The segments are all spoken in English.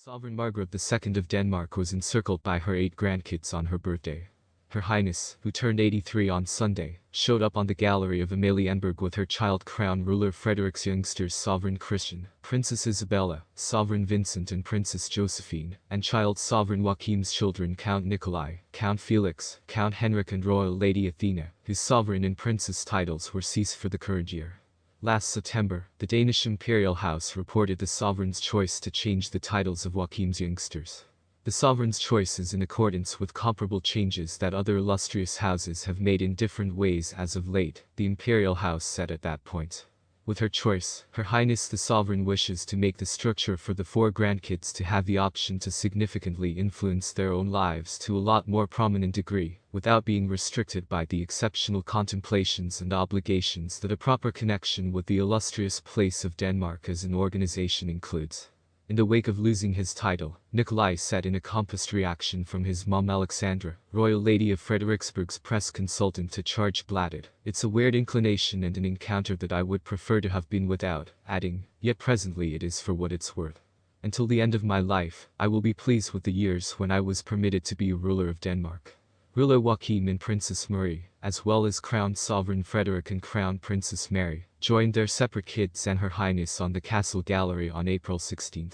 Sovereign Margrethe II of Denmark was encircled by her 8 grandkids on her birthday. Her Highness, who turned 83 on Sunday, showed up on the gallery of Amalienborg with her child Crown Ruler Frederik's youngsters Sovereign Christian, Princess Isabella, Sovereign Vincent and Princess Josephine, and child Sovereign Joachim's children Count Nikolai, Count Felix, Count Henrik and Royal Lady Athena, whose sovereign and princess titles were ceased for the current year. Last September, the Danish Imperial House reported the sovereign's choice to change the titles of Joachim's youngsters. The sovereign's choice is in accordance with comparable changes that other illustrious houses have made in different ways as of late, the Imperial House said at that point. With her choice, Her Highness the Sovereign wishes to make the structure for the 4 grandkids to have the option to significantly influence their own lives to a lot more prominent degree, without being restricted by the exceptional contemplations and obligations that a proper connection with the illustrious place of Denmark as an organization includes. In the wake of losing his title, Nikolai said in a composed reaction from his mom Alexandra, Royal Lady of Frederiksberg's press consultant to Charge Blatted, "It's a weird inclination and an encounter that I would prefer to have been without," adding, "Yet presently it is for what it's worth. Until the end of my life, I will be pleased with the years when I was permitted to be a ruler of Denmark." Ruler Joachim and Princess Marie, as well as Crown Sovereign Frederik and Crown Princess Mary, joined their separate kids and Her Highness on the castle gallery on April 16.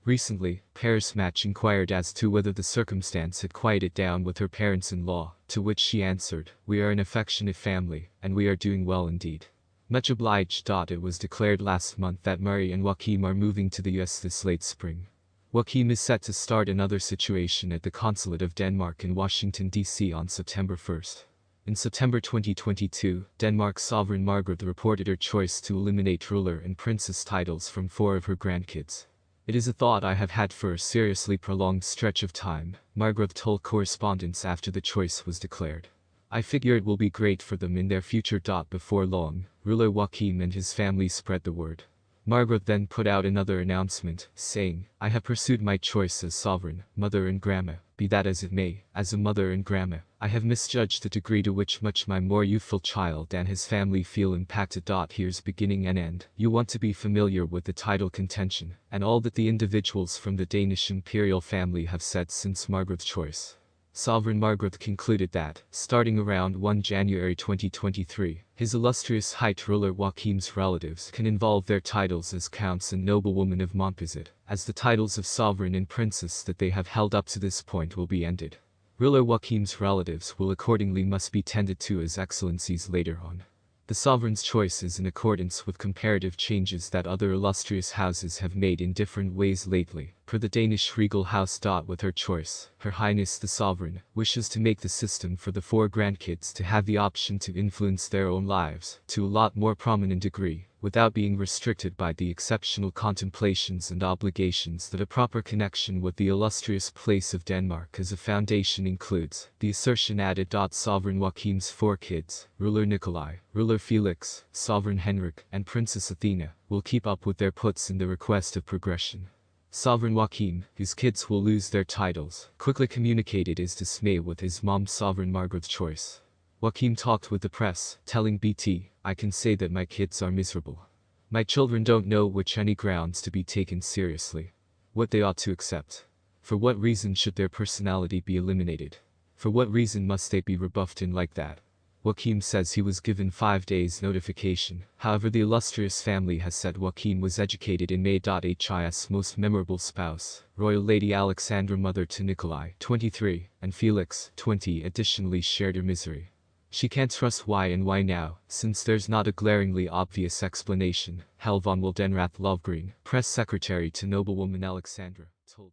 Recently, Paris Match inquired as to whether the circumstance had quieted down with her parents-in-law, to which she answered, "We are an affectionate family, and we are doing well indeed. Much obliged." It was declared last month that Marie and Joachim are moving to the US this late spring. Joachim is set to start another situation at the Consulate of Denmark in Washington, D.C. on September 1. In September 2022, Denmark's sovereign Margrethe reported her choice to eliminate ruler and princess titles from 4 of her grandkids. "It is a thought I have had for a seriously prolonged stretch of time," Margrethe told correspondents after the choice was declared. "I figure it will be great for them in their future." Before long, Ruler Joachim and his family spread the word. Margrethe then put out another announcement, saying, "I have pursued my choice as sovereign, mother and grandma, be that as it may. As a mother and grandma, I have misjudged the degree to which much my more youthful child and his family feel impacted." Here's beginning and end. You want to be familiar with the title contention, and all that the individuals from the Danish imperial family have said since Margrethe's choice. Sovereign Margrethe concluded that, starting around 1 January 2023, His illustrious High Ruler Joachim's relatives can involve their titles as counts and noblewomen of Montpezat, as the titles of sovereign and princess that they have held up to this point will be ended. Ruler Joachim's relatives will accordingly must be tended to as excellencies later on. The sovereign's choice is in accordance with comparative changes that other illustrious houses have made in different ways lately. Per the Danish regal house. With her choice, Her Highness the Sovereign wishes to make the system for the 4 grandkids to have the option to influence their own lives to a lot more prominent degree, without being restricted by the exceptional contemplations and obligations that a proper connection with the illustrious place of Denmark as a foundation includes. The assertion added. Sovereign Joachim's 4 kids, Ruler Nikolai, Ruler Felix, Sovereign Henrik, and Princess Athena, will keep up with their puts in the request of progression. Sovereign Joachim, whose kids will lose their titles, quickly communicated his dismay with his mom Sovereign Margrethe's choice. Joachim talked with the press, telling BT, "I can say that my kids are miserable. My children don't know which any grounds to be taken seriously. What they ought to accept. For what reason should their personality be eliminated? For what reason must they be rebuffed in like that?" Joachim says he was given 5 days notification. However, the illustrious family has said Joachim was educated in May. His most memorable spouse, Royal Lady Alexandra, mother to Nikolai, 23, and Felix, 20, additionally shared her misery. She can't trust why and why now, since there's not a glaringly obvious explanation, Helvon Wildenrath Lovgreen, press secretary to noblewoman Alexandra, told